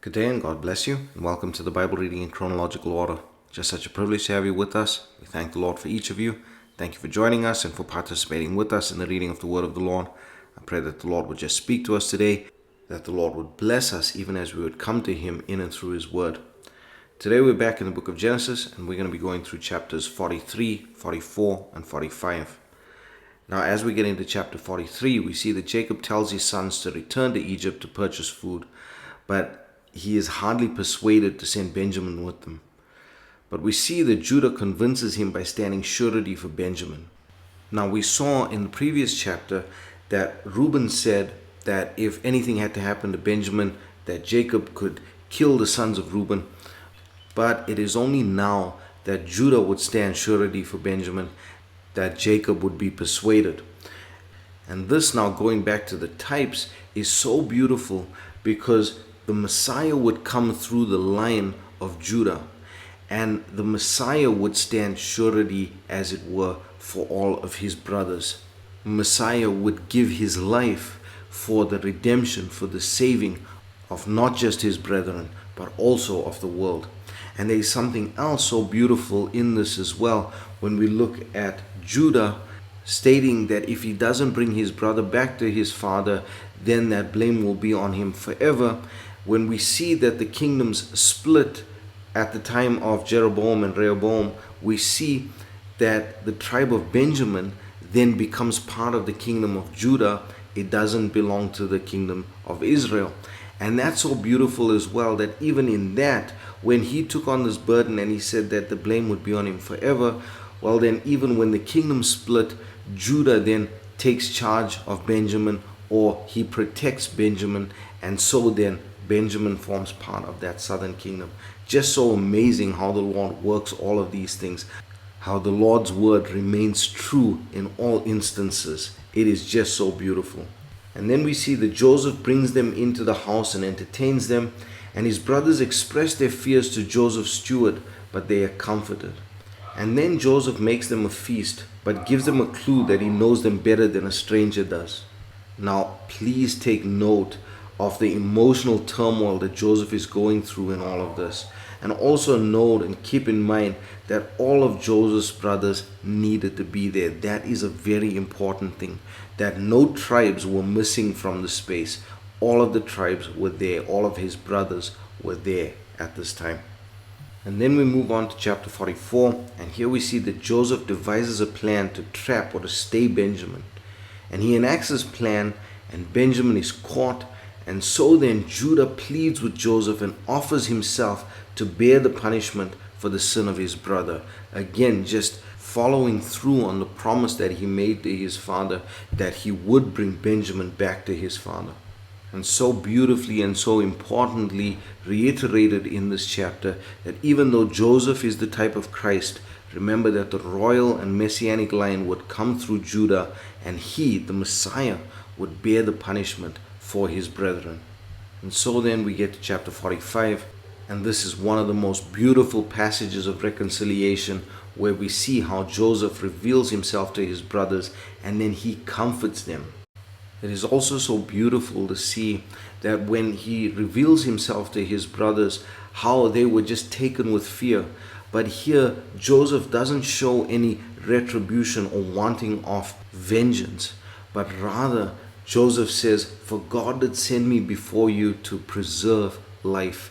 Good day and God bless you, and welcome to the Bible reading in chronological order. Just such a privilege to have you with us. We thank the Lord for each of you. Thank you for joining us and for participating with us in the reading of the Word of the Lord. I pray that the Lord would just speak to us today, that the Lord would bless us even as we would come to Him in and through His Word. Today we're back in the book of Genesis, and we're going to be going through chapters 43, 44, and 45. Now, as we get into chapter 43, we see that Jacob tells his sons to return to Egypt to purchase food, but he is hardly persuaded to send Benjamin with them. But we see that Judah convinces him by standing surety for Benjamin. Now, we saw in the previous chapter that Reuben said that if anything had to happen to Benjamin, that Jacob could kill the sons of Reuben. But it is only now that Judah would stand surety for Benjamin that Jacob would be persuaded. And this, now going back to the types, is so beautiful because the Messiah would come through the line of Judah, and the Messiah would stand surety, as it were, for all of his brothers. Messiah would give his life for the redemption, for the saving of not just his brethren, but also of the world. And there is something else so beautiful in this as well, when we look at Judah stating that if he doesn't bring his brother back to his father, then that blame will be on him forever. When we see that the kingdoms split at the time of Jeroboam and Rehoboam, we see that the tribe of Benjamin then becomes part of the kingdom of Judah. It doesn't belong to the kingdom of Israel. And that's so beautiful as well, that even in that, when he took on this burden and he said that the blame would be on him forever, well then, even when the kingdom split, Judah then takes charge of Benjamin, or he protects Benjamin, and so then Benjamin forms part of that southern kingdom. Just so amazing how the Lord works all of these things, how the Lord's word remains true in all instances. It is just so beautiful. And then we see that Joseph brings them into the house and entertains them, and his brothers express their fears to Joseph's steward, but they are comforted. And then Joseph makes them a feast, but gives them a clue that he knows them better than a stranger does. Now, please take note of the emotional turmoil that Joseph is going through in all of this. And also note and keep in mind that all of Joseph's brothers needed to be there. That is a very important thing. That no tribes were missing from the space. All of the tribes were there. All of his brothers were there at this time. And then we move on to chapter 44. And here we see that Joseph devises a plan to trap or to stay Benjamin. And he enacts his plan, and Benjamin is caught. And so then Judah pleads with Joseph and offers himself to bear the punishment for the sin of his brother. Again, just following through on the promise that he made to his father, that he would bring Benjamin back to his father. And so beautifully and so importantly reiterated in this chapter, that even though Joseph is the type of Christ, remember that the royal and messianic line would come through Judah, and he, the Messiah, would bear the punishment for his brethren. And so then we get to chapter 45, and this is one of the most beautiful passages of reconciliation, where we see how Joseph reveals himself to his brothers and then he comforts them. It is also so beautiful to see that when he reveals himself to his brothers, how they were just taken with fear. But here Joseph doesn't show any retribution or wanting of vengeance, but rather Joseph says, "For God did send me before you to preserve life."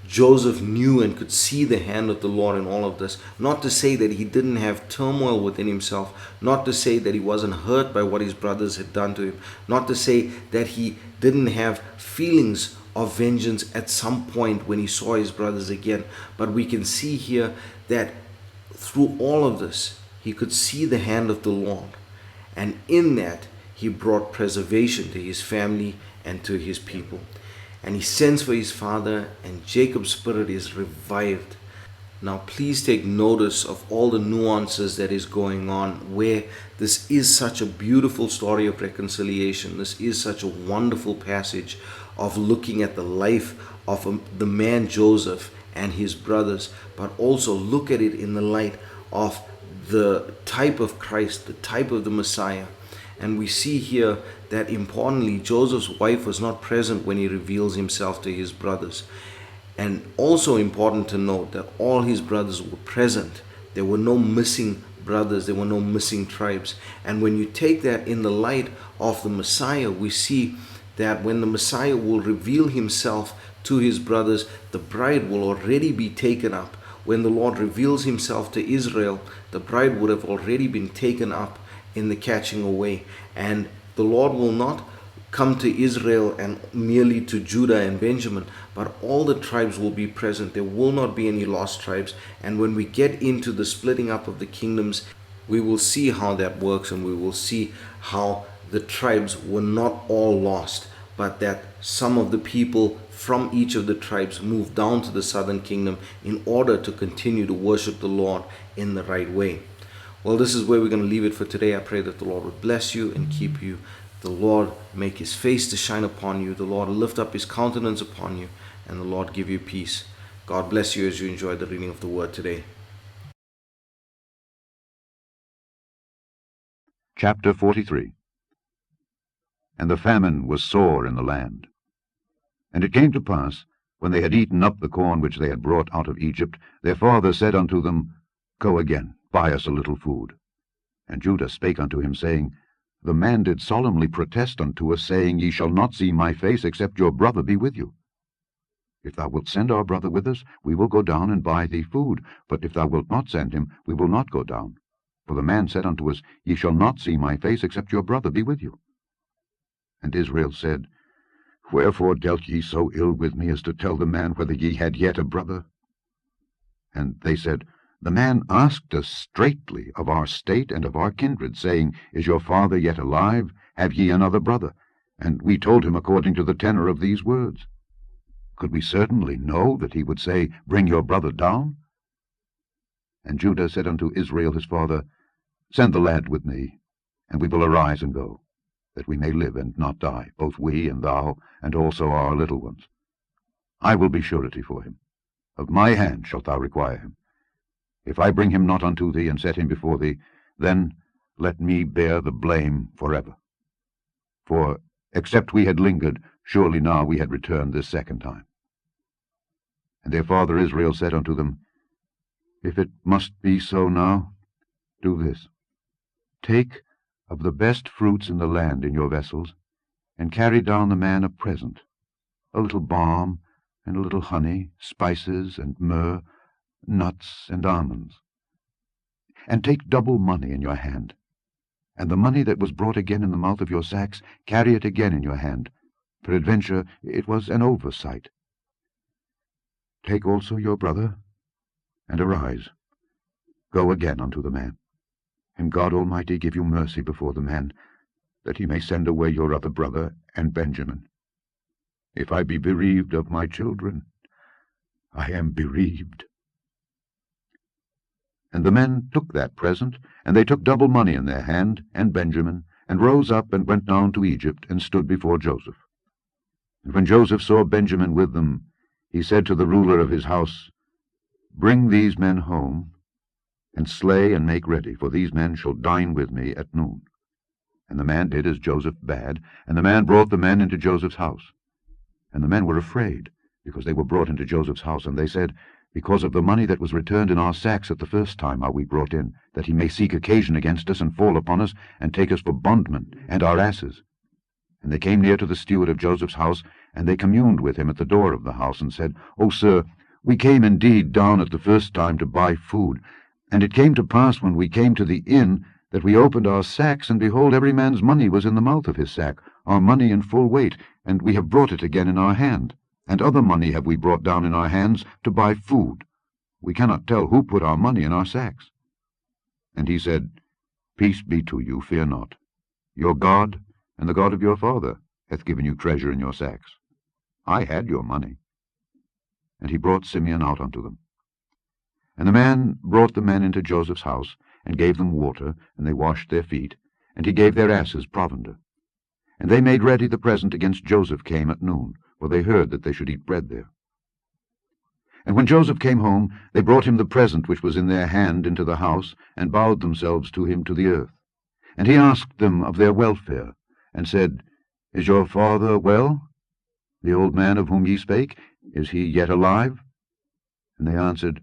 Joseph knew and could see the hand of the Lord in all of this. Not to say that he didn't have turmoil within himself, not to say that he wasn't hurt by what his brothers had done to him, not to say that he didn't have feelings of vengeance at some point when he saw his brothers again. But we can see here that through all of this, he could see the hand of the Lord. And in that, he brought preservation to his family and to his people. And he sends for his father, and Jacob's spirit is revived. Now please take notice of all the nuances that is going on, where this is such a beautiful story of reconciliation. This is such a wonderful passage of looking at the life of the man Joseph and his brothers, but also look at it in the light of the type of Christ, the type of the Messiah. And we see here that importantly, Joseph's wife was not present when he reveals himself to his brothers. And also important to note that all his brothers were present. There were no missing brothers, there were no missing tribes. And when you take that in the light of the Messiah, we see that when the Messiah will reveal himself to his brothers, the bride will already be taken up. When the Lord reveals himself to Israel, the bride would have already been taken up in the catching away. And the Lord will not come to Israel and merely to Judah and Benjamin, but all the tribes will be present. There will not be any lost tribes. And when we get into the splitting up of the kingdoms, we will see how that works, and we will see how the tribes were not all lost, but that some of the people from each of the tribes moved down to the southern kingdom in order to continue to worship the Lord in the right way. Well, this is where we're going to leave it for today. I pray that the Lord would bless you and keep you. The Lord make his face to shine upon you. The Lord lift up his countenance upon you. And the Lord give you peace. God bless you as you enjoy the reading of the word today. Chapter 43. And the famine was sore in the land. And it came to pass, when they had eaten up the corn which they had brought out of Egypt, their father said unto them, Go again, buy us a little food. And Judah spake unto him, saying, The man did solemnly protest unto us, saying, Ye shall not see my face, except your brother be with you. If thou wilt send our brother with us, we will go down and buy thee food. But if thou wilt not send him, we will not go down. For the man said unto us, Ye shall not see my face, except your brother be with you. And Israel said, Wherefore dealt ye so ill with me, as to tell the man whether ye had yet a brother? And they said, The man asked us straitly of our state and of our kindred, saying, Is your father yet alive? Have ye another brother? And we told him according to the tenor of these words. Could we certainly know that he would say, Bring your brother down? And Judah said unto Israel his father, Send the lad with me, and we will arise and go, that we may live and not die, both we and thou, and also our little ones. I will be surety for him. Of my hand shalt thou require him. If I bring him not unto thee, and set him before thee, then let me bear the blame forever. For, except we had lingered, surely now we had returned this second time. And their father Israel said unto them, If it must be so now, do this. Take of the best fruits in the land in your vessels, and carry down the man a present, a little balm, and a little honey, spices, and myrrh, nuts, and almonds. And take double money in your hand, and the money that was brought again in the mouth of your sacks, carry it again in your hand. Peradventure it was an oversight. Take also your brother, and arise. Go again unto the man. And God Almighty give you mercy before the man, that he may send away your other brother and Benjamin. If I be bereaved of my children, I am bereaved. And the men took that present, and they took double money in their hand, and Benjamin, and rose up and went down to Egypt, and stood before Joseph. And when Joseph saw Benjamin with them, he said to the ruler of his house, Bring these men home, and slay and make ready, for these men shall dine with me at noon. And the man did as Joseph bade, and the man brought the men into Joseph's house. And the men were afraid, because they were brought into Joseph's house, and they said, Because of the money that was returned in our sacks at the first time are we brought in, that he may seek occasion against us, and fall upon us, and take us for bondmen, and our asses. And they came near to the steward of Joseph's house, and they communed with him at the door of the house, and said, O sir, we came indeed down at the first time to buy food. And it came to pass, when we came to the inn, that we opened our sacks, and behold, every man's money was in the mouth of his sack, our money in full weight, and we have brought it again in our hand. And other money have we brought down in our hands to buy food. We cannot tell who put our money in our sacks. And he said, Peace be to you, fear not. Your God, and the God of your father, hath given you treasure in your sacks. I had your money. And he brought Simeon out unto them. And the man brought the men into Joseph's house, and gave them water, and they washed their feet, and he gave their asses provender. And they made ready the present against Joseph came at noon, for they heard that they should eat bread there. And when Joseph came home, they brought him the present which was in their hand into the house, and bowed themselves to him to the earth. And he asked them of their welfare, and said, Is your father well? The old man of whom ye spake, is he yet alive? And they answered,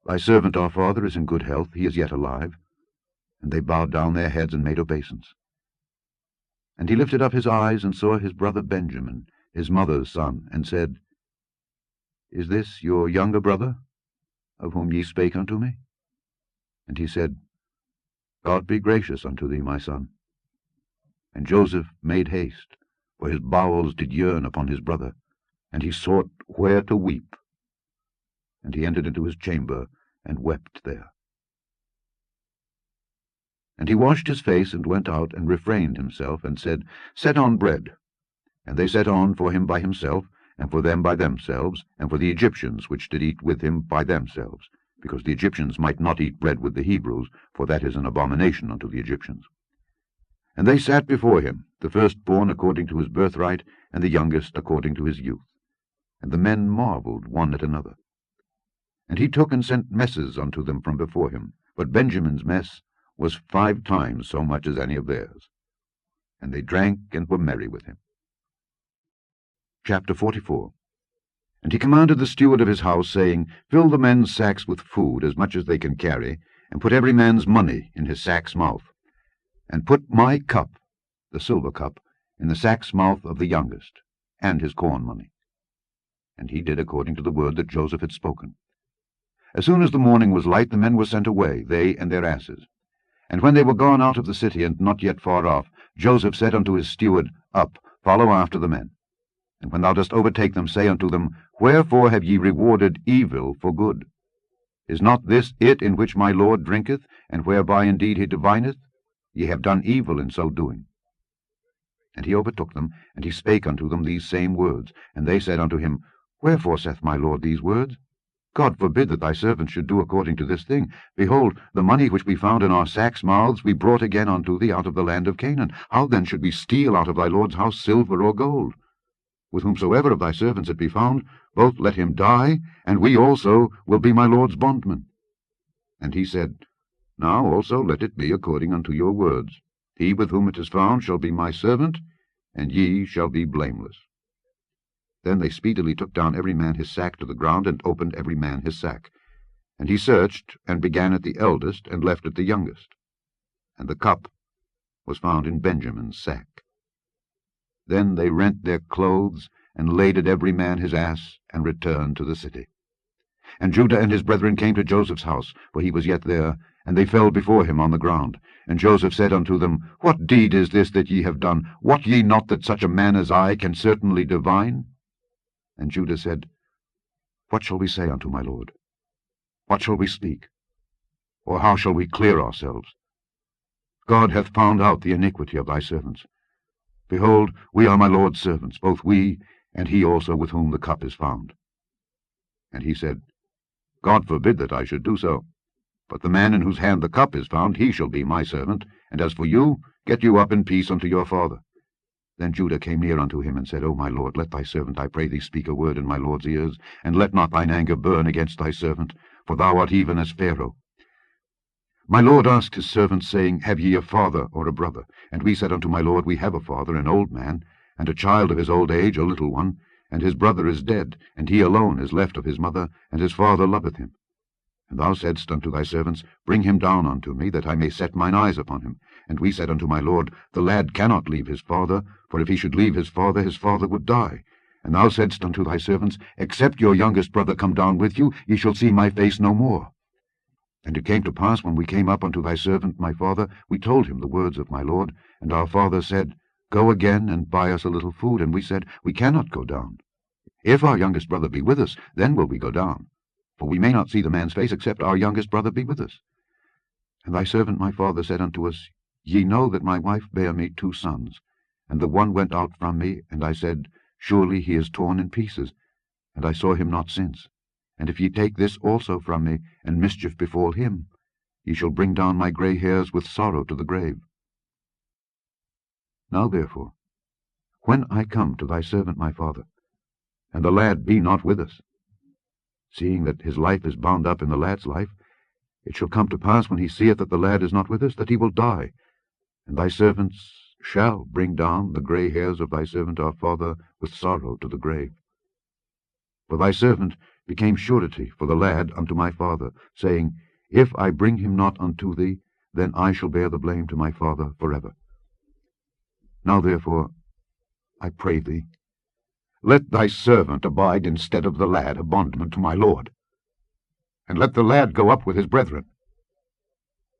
Thy servant our father is in good health, he is yet alive. And they bowed down their heads and made obeisance. And he lifted up his eyes and saw his brother Benjamin, his mother's son, and said, Is this your younger brother, of whom ye spake unto me? And he said, God be gracious unto thee, my son. And Joseph made haste, for his bowels did yearn upon his brother, and he sought where to weep. And he entered into his chamber, and wept there. And he washed his face, and went out, and refrained himself, and said, Set on bread. And they set on for him by himself, and for them by themselves, and for the Egyptians which did eat with him by themselves, because the Egyptians might not eat bread with the Hebrews, for that is an abomination unto the Egyptians. And they sat before him, the firstborn according to his birthright, and the youngest according to his youth. And the men marveled one at another. And he took and sent messes unto them from before him, but Benjamin's mess was 5 times so much as any of theirs. And they drank and were merry with him. Chapter 44. And he commanded the steward of his house, saying, Fill the men's sacks with food, as much as they can carry, and put every man's money in his sack's mouth. And put my cup, the silver cup, in the sack's mouth of the youngest, and his corn money. And he did according to the word that Joseph had spoken. As soon as the morning was light, the men were sent away, they and their asses. And when they were gone out of the city, and not yet far off, Joseph said unto his steward, Up, follow after the men. And when thou dost overtake them, say unto them, Wherefore have ye rewarded evil for good? Is not this it in which my Lord drinketh, and whereby indeed he divineth? Ye have done evil in so doing. And he overtook them, and he spake unto them these same words. And they said unto him, Wherefore saith my Lord these words? God forbid that thy servants should do according to this thing. Behold, the money which we found in our sacks' mouths we brought again unto thee out of the land of Canaan. How then should we steal out of thy Lord's house silver or gold? With whomsoever of thy servants it be found, both let him die, and we also will be my Lord's bondmen. And he said, Now also let it be according unto your words. He with whom it is found shall be my servant, and ye shall be blameless. Then they speedily took down every man his sack to the ground, and opened every man his sack. And he searched, and began at the eldest, and left at the youngest. And the cup was found in Benjamin's sack. Then they rent their clothes, and laded every man his ass, and returned to the city. And Judah and his brethren came to Joseph's house, for he was yet there, and they fell before him on the ground. And Joseph said unto them, What deed is this that ye have done? Wot ye not that such a man as I can certainly divine? And Judah said, What shall we say unto my lord? What shall we speak? Or how shall we clear ourselves? God hath found out the iniquity of thy servants. Behold, we are my lord's servants, both we, and he also with whom the cup is found. And he said, God forbid that I should do so. But the man in whose hand the cup is found, he shall be my servant. And as for you, get you up in peace unto your father. Then Judah came near unto him, and said, O my lord, let thy servant, I pray thee, speak a word in my lord's ears, and let not thine anger burn against thy servant, for thou art even as Pharaoh. My lord asked his servants, saying, Have ye a father or a brother? And we said unto my lord, We have a father, an old man, and a child of his old age, a little one, and his brother is dead, and he alone is left of his mother, and his father loveth him. And thou saidst unto thy servants, Bring him down unto me, that I may set mine eyes upon him. And we said unto my lord, The lad cannot leave his father, for if he should leave his father would die. And thou saidst unto thy servants, Except your youngest brother come down with you, ye shall see my face no more. And it came to pass, when we came up unto thy servant my father, we told him the words of my lord. And our father said, Go again, and buy us a little food. And we said, We cannot go down. If our youngest brother be with us, then will we go down. For we may not see the man's face, except our youngest brother be with us. And thy servant my father said unto us, Ye know that my wife bare me 2 sons, and the one went out from me, and I said, Surely he is torn in pieces, and I saw him not since. And if ye take this also from me, and mischief befall him, ye shall bring down my grey hairs with sorrow to the grave. Now therefore, when I come to thy servant my father, and the lad be not with us, seeing that his life is bound up in the lad's life, it shall come to pass, when he seeth that the lad is not with us, that he will die. And thy servants shall bring down the grey hairs of thy servant our father with sorrow to the grave. For thy servant became surety for the lad unto my father, saying, If I bring him not unto thee, then I shall bear the blame to my father forever. Now therefore, I pray thee, let thy servant abide instead of the lad, a bondman to my lord. And let the lad go up with his brethren.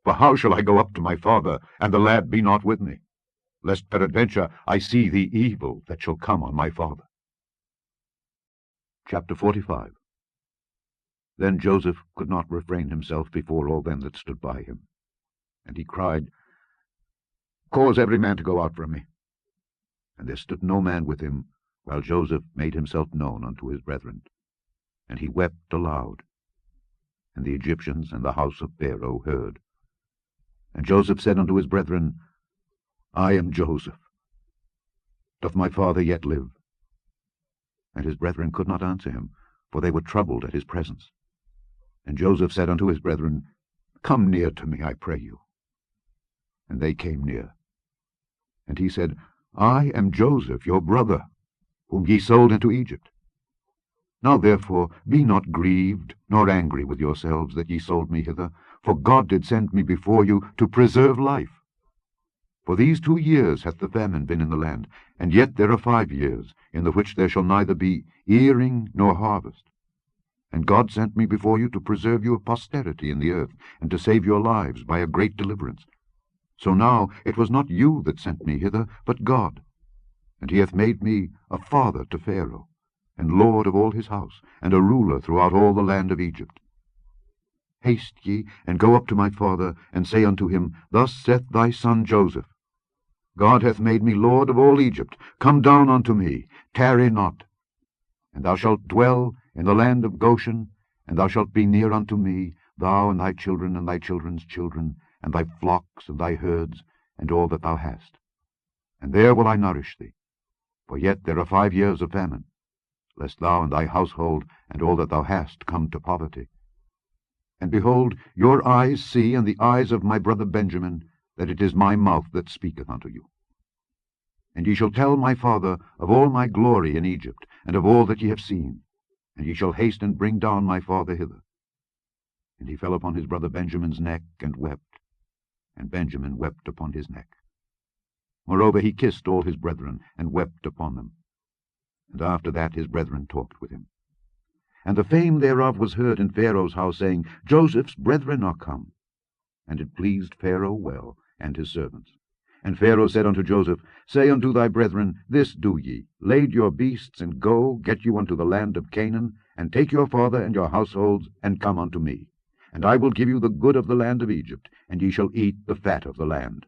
For how shall I go up to my father, and the lad be not with me, lest peradventure I see the evil that shall come on my father? Chapter 45. Then Joseph could not refrain himself before all them that stood by him. And he cried, Cause every man to go out from me. And there stood no man with him, while Joseph made himself known unto his brethren. And he wept aloud. And the Egyptians and the house of Pharaoh heard. And Joseph said unto his brethren, I am Joseph. Doth my father yet live? And his brethren could not answer him, for they were troubled at his presence. And Joseph said unto his brethren, Come near to me, I pray you. And they came near. And he said, I am Joseph, your brother, whom ye sold into Egypt. Now therefore be not grieved, nor angry with yourselves that ye sold me hither, for God did send me before you to preserve life. For these 2 years hath the famine been in the land, and yet there are 5 years, in the which there shall neither be earing nor harvest. And God sent me before you to preserve you of posterity in the earth, and to save your lives by a great deliverance. So now it was not you that sent me hither, but God. And he hath made me a father to Pharaoh, and lord of all his house, and a ruler throughout all the land of Egypt. Haste ye, and go up to my father, and say unto him, Thus saith thy son Joseph, God hath made me lord of all Egypt. Come down unto me, tarry not. And thou shalt dwell in the land of Goshen, and thou shalt be near unto me, thou and thy children and thy children's children, and thy flocks and thy herds, and all that thou hast. And there will I nourish thee. For yet there are 5 years of famine, lest thou and thy household and all that thou hast come to poverty. And behold, your eyes see, and the eyes of my brother Benjamin, that it is my mouth that speaketh unto you. And ye shall tell my father of all my glory in Egypt, and of all that ye have seen, and ye shall haste and bring down my father hither. And he fell upon his brother Benjamin's neck, and wept, and Benjamin wept upon his neck. Moreover he kissed all his brethren, and wept upon them. And after that his brethren talked with him. And the fame thereof was heard in Pharaoh's house, saying, Joseph's brethren are come. And it pleased Pharaoh well, and his servants. And Pharaoh said unto Joseph, Say unto thy brethren, This do ye, lade your beasts, and go, get you unto the land of Canaan, and take your father and your households, and come unto me. And I will give you the good of the land of Egypt, and ye shall eat the fat of the land.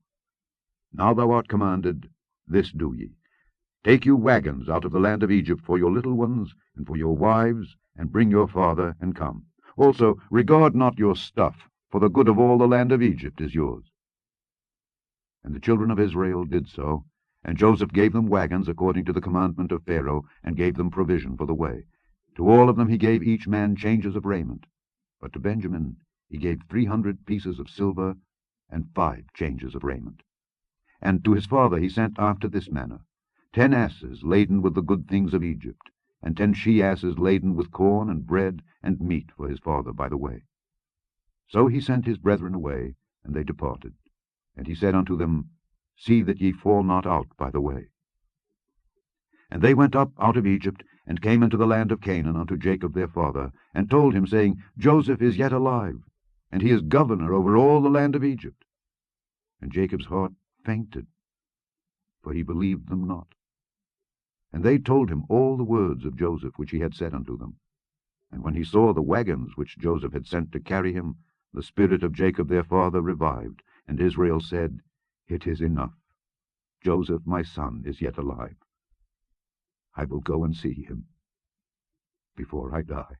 Now thou art commanded, this do ye. Take you wagons out of the land of Egypt for your little ones, and for your wives, and bring your father, and come. Also regard not your stuff, for the good of all the land of Egypt is yours. And the children of Israel did so, and Joseph gave them wagons according to the commandment of Pharaoh, and gave them provision for the way. To all of them he gave each man changes of raiment. But to Benjamin he gave 300 pieces of silver, and 5 changes of raiment. And to his father he sent after this manner, 10 asses laden with the good things of Egypt, and 10 she-asses laden with corn and bread and meat for his father by the way. So he sent his brethren away, and they departed. And he said unto them, See that ye fall not out by the way. And they went up out of Egypt, and came into the land of Canaan unto Jacob their father, and told him, saying, Joseph is yet alive, and he is governor over all the land of Egypt. And Jacob's heart fainted, for he believed them not. And they told him all the words of Joseph which he had said unto them. And when he saw the wagons which Joseph had sent to carry him, the spirit of Jacob their father revived, and Israel said, It is enough. Joseph my son is yet alive. I will go and see him before I die.